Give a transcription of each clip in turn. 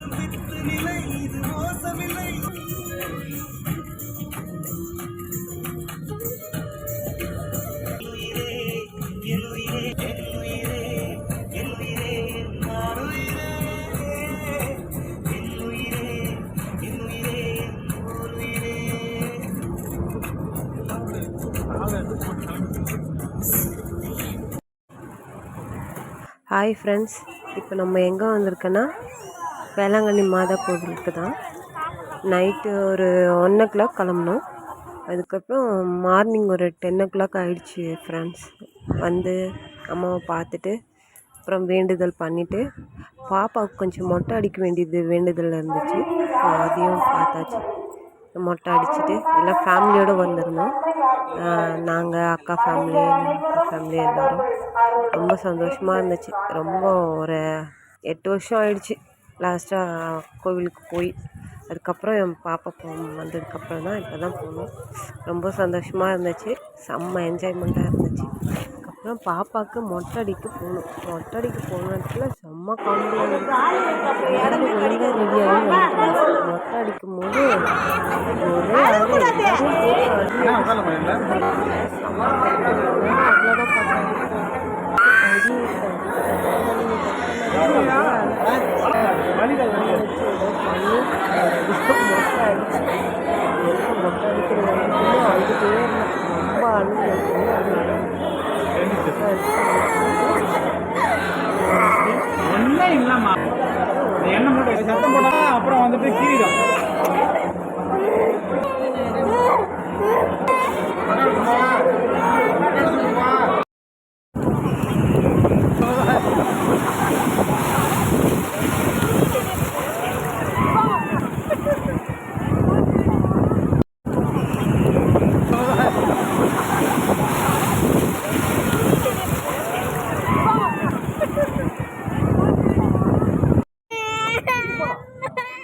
Hi friends, இப்போ நம்ம எங்கே வந்திருக்கோன்னா வேளாங்கண்ணி மாதா கோவிலுக்கு தான். நைட்டு ஒரு 1 o'clock கிளம்புனோம். அதுக்கப்புறம் மார்னிங் ஒரு 10 o'clock ஆகிடுச்சி ஃப்ரெண்ட்ஸ். வந்து அம்மாவை பார்த்துட்டு அப்புறம் வேண்டுதல் பண்ணிவிட்டு பாப்பாவுக்கு கொஞ்சம் மொட்டை அடிக்க வேண்டியது வேண்டுதல் இருந்துச்சு. அதையும் பார்த்தாச்சு. மொட்டை அடிச்சுட்டு எல்லாம் ஃபேமிலியோடு வந்திருந்தோம். நாங்கள் அக்கா ஃபேமிலி எல்லோரும் ரொம்ப சந்தோஷமாக இருந்துச்சு. ரொம்ப ஒரு 8 வருஷம் ஆயிடுச்சு லாஸ்ட்டாக கோவிலுக்கு போய். அதுக்கப்புறம் என் பாப்பா வந்ததுக்கப்புறம் தான் இப்போ தான் போனோம். ரொம்ப சந்தோஷமாக இருந்துச்சு. செம்ம என்ஜாய்மெண்ட்டாக இருந்துச்சு. அதுக்கப்புறம் பாப்பாவுக்கு மொட்டை அடிக்க போகணும். மொட்டை அடிக்க போனதுக்குள்ள செம்ம காமெடியாக இருந்துச்சு. ஒழுங்காக ரெடியாகி வந்துட்டு மொட்டை அடிக்கும் போது ஒரே அவ்வளோதான் பார்த்தேன். மொட்டை அடிக்கிறது அழுதுகிட்டே ரொம்ப ஒன்றும் இல்லைம்மா, எண்ணெய் மட்டும் சத்தம் போட்டால் அப்புறம் வந்துட்டு கீரிடும்.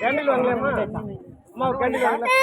கேண்டில் வாங்கலாமா அம்மா? கேண்டில் வாங்கலாம்.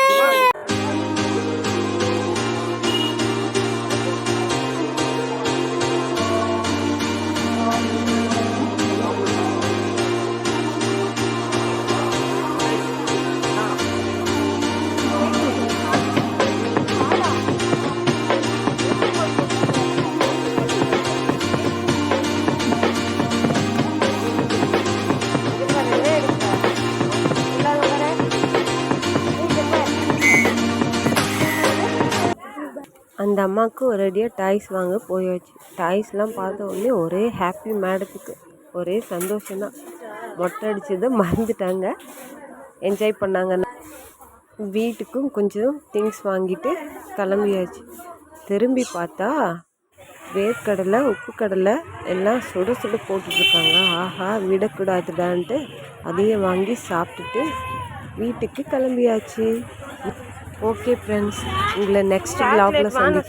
அந்த அம்மாவுக்கு ஒரேடியாக டாய்ஸ் வாங்க போயாச்சு. டாய்ஸ்லாம் பார்த்த உடனே ஒரே ஹாப்பி மேடத்துக்கு. ஒரே சந்தோஷம்தான். மொட்டை அடித்ததை மறந்துட்டாங்க, என்ஜாய் பண்ணாங்க. வீட்டுக்கும் கொஞ்சம் திங்ஸ் வாங்கிட்டு கிளம்பியாச்சு. திரும்பி பார்த்தா வேர்க்கடலை, உப்பு கடலை எல்லாம் சுட சுட போட்டுட்ருக்காங்க. ஆஹா, விடக்கூடாதுடான்ட்டு அதையும் வாங்கி சாப்பிட்டுட்டு வீட்டுக்கு கிளம்பியாச்சு. ஓகே ஃப்ரெண்ட்ஸ், உங்களை நெக்ஸ்ட் vlogல சந்திக்கிறேன்.